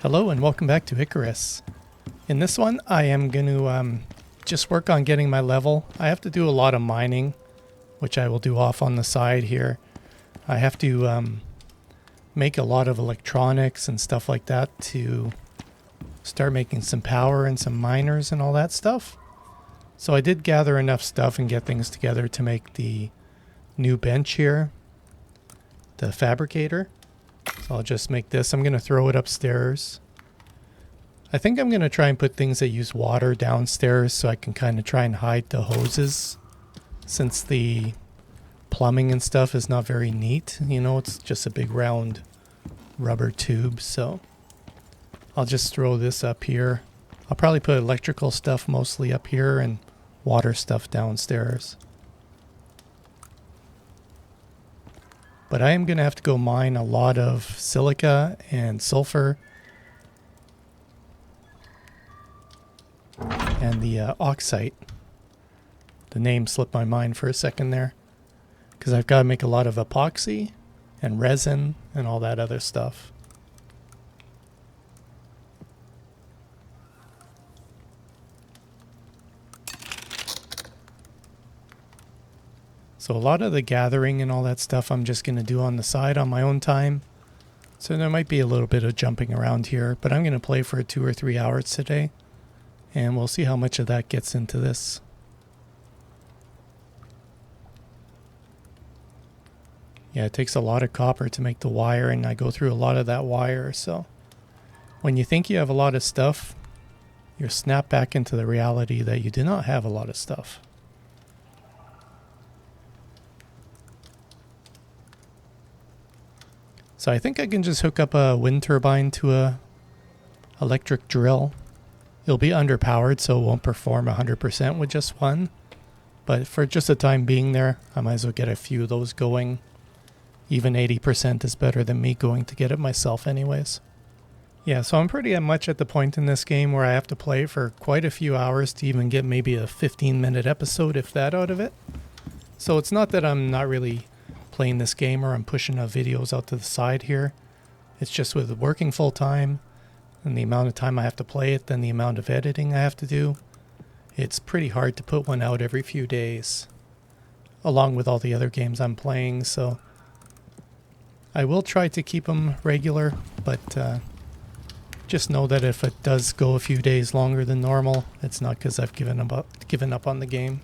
Hello and welcome back to Icarus. In this one I am going to just work on getting my level. I have to do a lot of mining, which I will do off on the side here. I have to make a lot of electronics and stuff like that to start making some power and some miners and all that stuff. So I did gather enough stuff and get things together to make the new bench here, the fabricator. So I'll just make this. I'm going to throw it upstairs. I think I'm going to try and put things that use water downstairs so I can kind of try and hide the hoses, since the plumbing and stuff is not very neat. You know, it's just a big round rubber tube. So I'll just throw this up here. I'll probably put electrical stuff mostly up here and water stuff downstairs. But I am going to have to go mine a lot of silica and sulfur and the oxide. The name slipped my mind for a second there, because I've got to make a lot of epoxy and resin and all that other stuff. So a lot of the gathering and all that stuff I'm just going to do on the side on my own time. So there might be a little bit of jumping around here, but I'm going to play for 2 or 3 hours today. And we'll see how much of that gets into this. Yeah, it takes a lot of copper to make the wire, and I go through a lot of that wire. So when you think you have a lot of stuff, you're snapped back into the reality that you do not have a lot of stuff. So I think I can just hook up a wind turbine to a electric drill. It'll be underpowered, so it won't perform 100% with just one. But for just the time being there, I might as well get a few of those going. Even 80% is better than me going to get it myself anyways. Yeah, so I'm pretty much at the point in this game where I have to play for quite a few hours to even get maybe a 15-minute episode, if that, out of it. So it's not that I'm not really playing this game or I'm pushing videos out to the side here. It's just with working full time and the amount of time I have to play it, then the amount of editing I have to do, it's pretty hard to put one out every few days, along with all the other games I'm playing. So I will try to keep them regular, but just know that if it does go a few days longer than normal, it's not because I've given up on the game.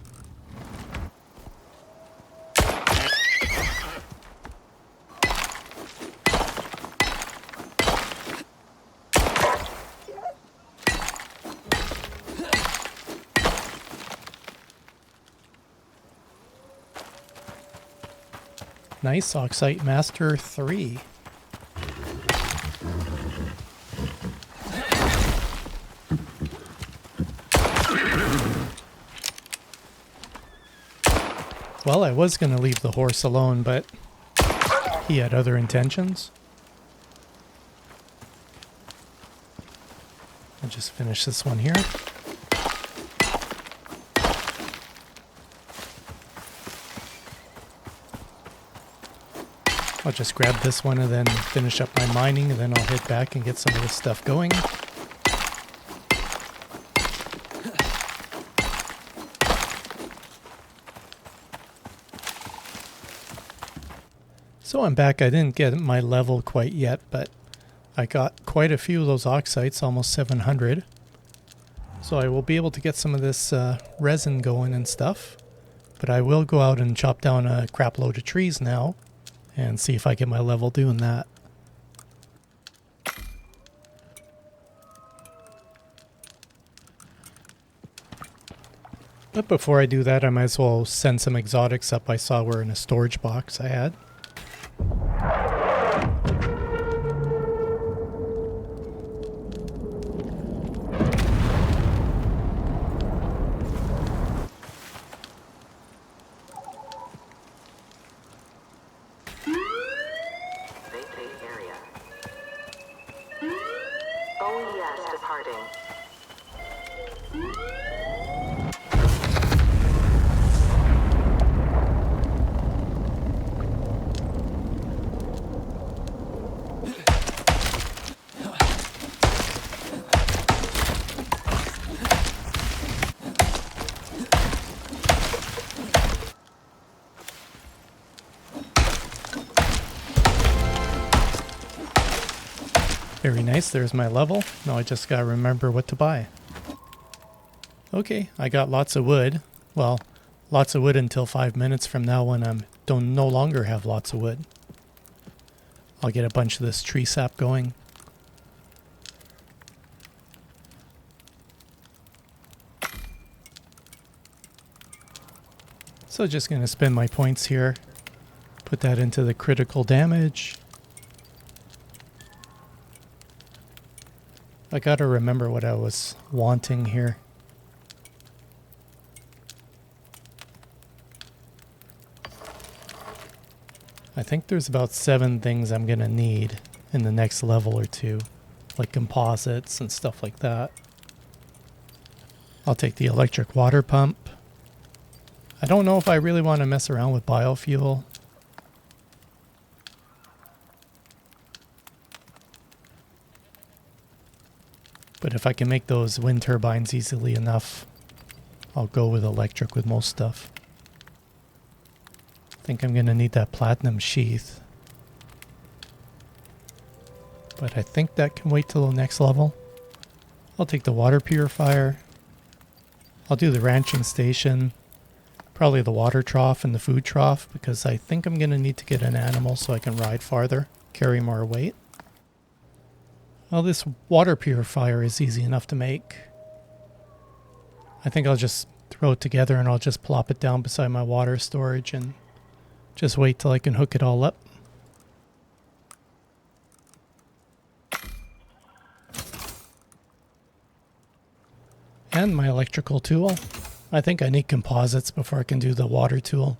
Nice, Oxite Master 3. Well, I was going to leave the horse alone, but he had other intentions. I'll just finish this one here. I'll just grab this one and then finish up my mining, and then I'll head back and get some of this stuff going. So I'm back. I didn't get my level quite yet, but I got quite a few of those oxides, almost 700. So I will be able to get some of this resin going and stuff. But I will go out and chop down a crap load of trees now and see if I get my level doing that. But before I do that, I might as well send some exotics up I saw were in a storage box I had. nice, there's my level. Now I just gotta remember what to buy. Okay, I got lots of wood. Well, lots of wood until 5 minutes from now when I don't no longer have lots of wood. I'll get a bunch of this tree sap going. So just going to spend my points here. Put that into the critical damage. I got to remember what I was wanting here. I think there's about 7 things I'm going to need in the next level or two, like composites and stuff like that. I'll take the electric water pump. I don't know if I really want to mess around with biofuel. But if I can make those wind turbines easily enough, I'll go with electric with most stuff. I think I'm going to need that platinum sheath. But I think that can wait till the next level. I'll take the water purifier. I'll do the ranching station. Probably the water trough and the food trough, because I think I'm going to need to get an animal so I can ride farther, carry more weight. Well, this water purifier is easy enough to make. I think I'll just throw it together and I'll just plop it down beside my water storage and just wait till I can hook it all up. And my electrical tool. I think I need composites before I can do the water tool.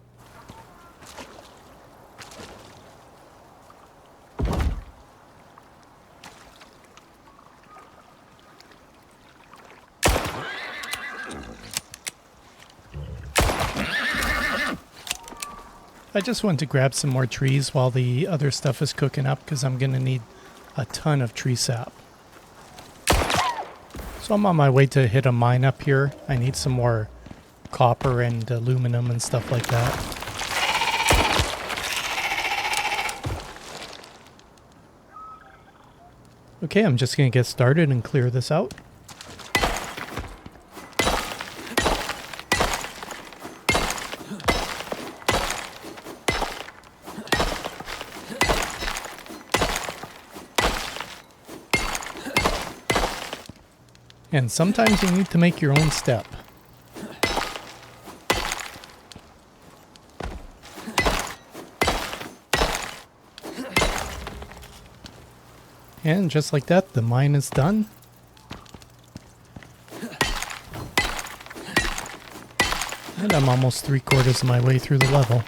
I just want to grab some more trees while the other stuff is cooking up because I'm going to need a ton of tree sap. So I'm on my way to hit a mine up here. I need some more copper and aluminum and stuff like that. Okay, I'm just going to get started and clear this out. And sometimes you need to make your own step. And just like that, the mine is done. And I'm almost 3/4 of my way through the level.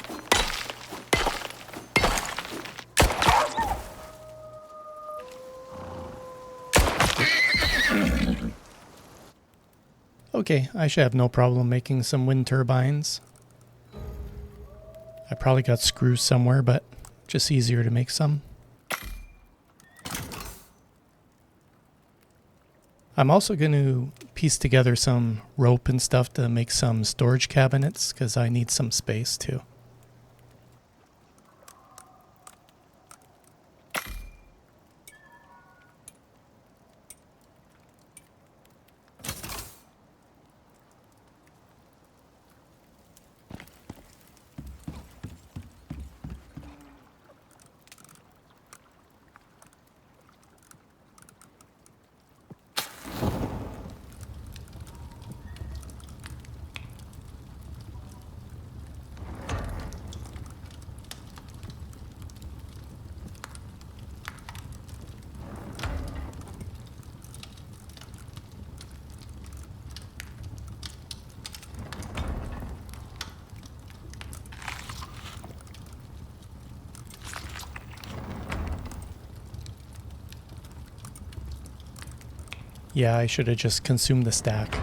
Okay, I should have no problem making some wind turbines. I probably got screws somewhere, but just easier to make some. I'm also going to piece together some rope and stuff to make some storage cabinets because I need some space too. Yeah, I should have just consumed the stack.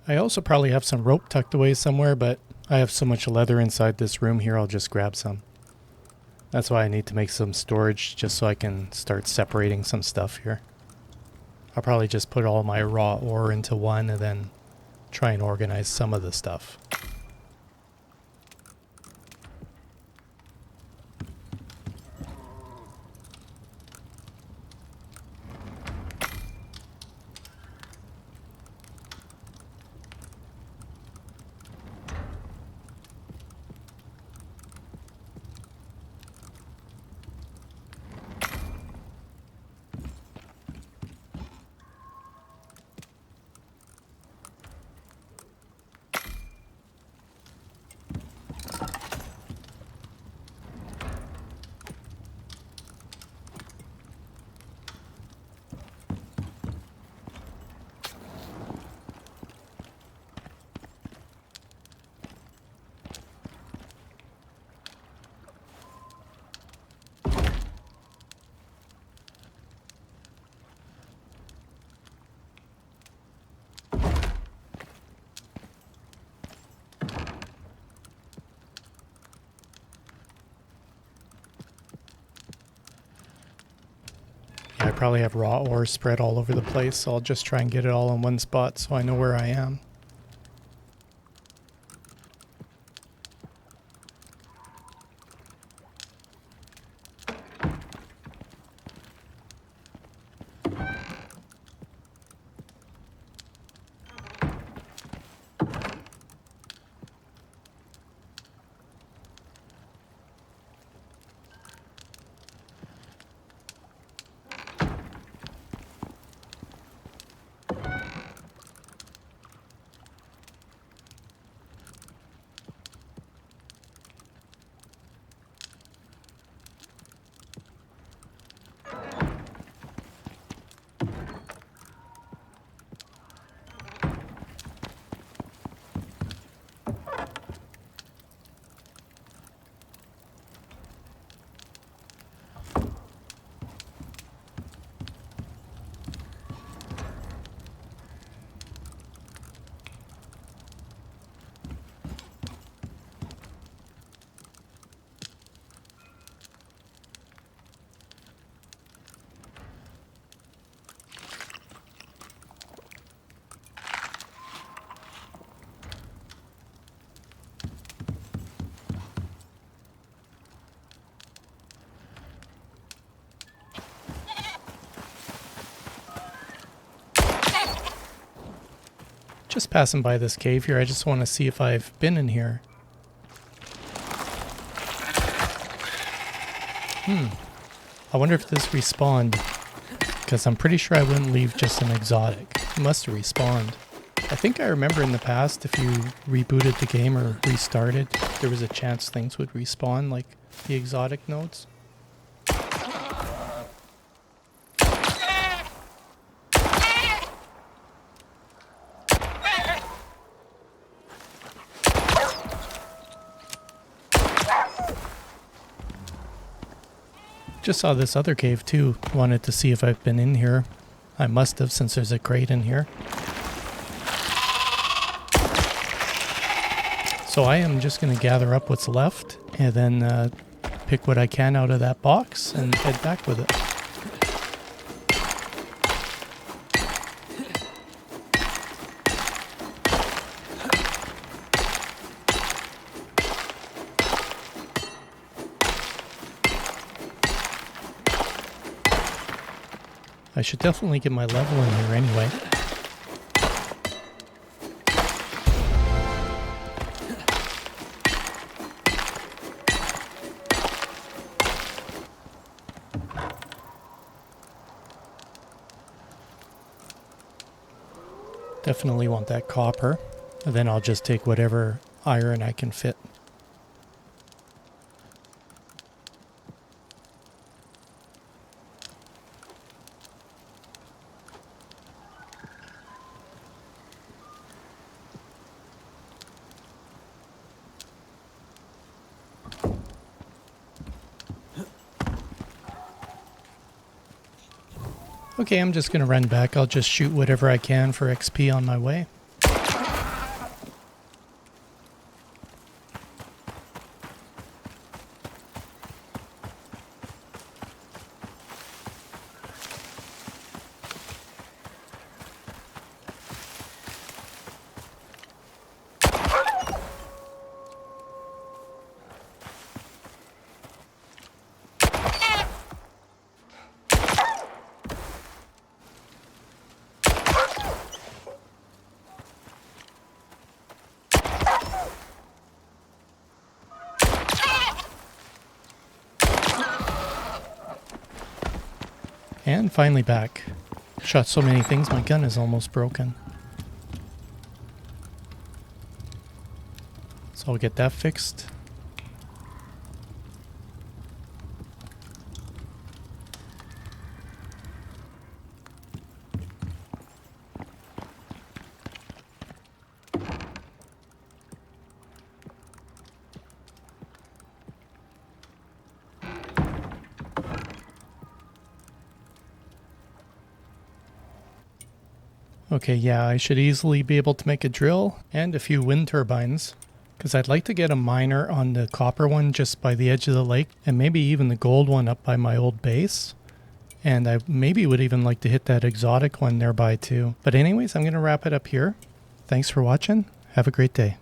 I also probably have some rope tucked away somewhere, but I have so much leather inside this room here, I'll just grab some. That's why I need to make some storage, just so I can start separating some stuff here. I'll probably just put all my raw ore into one and then try and organize some of the stuff. I probably have raw ore spread all over the place, so I'll just try and get it all in one spot so I know where I am. Just passing by this cave here, I just want to see if I've been in here. I wonder if this respawned, because I'm pretty sure I wouldn't leave just an exotic. It must have respawned. I think I remember in the past, if you rebooted the game or restarted, there was a chance things would respawn, like the exotic nodes. Just saw this other cave too. Wanted to see if I've been in here. I must have, since there's a crate in here. So I am just going to gather up what's left and then pick what I can out of that box and head back with it. I should definitely get my level in here anyway. Definitely want that copper, and then I'll just take whatever iron I can fit. Okay, I'm just going to run back. I'll just shoot whatever I can for XP on my way. And finally back. Shot so many things, my gun is almost broken. So I'll get that fixed. Okay, yeah, I should easily be able to make a drill and a few wind turbines, because I'd like to get a miner on the copper one just by the edge of the lake, and maybe even the gold one up by my old base. And I maybe would even like to hit that exotic one nearby too. But anyways, I'm going to wrap it up here. Thanks for watching. Have a great day.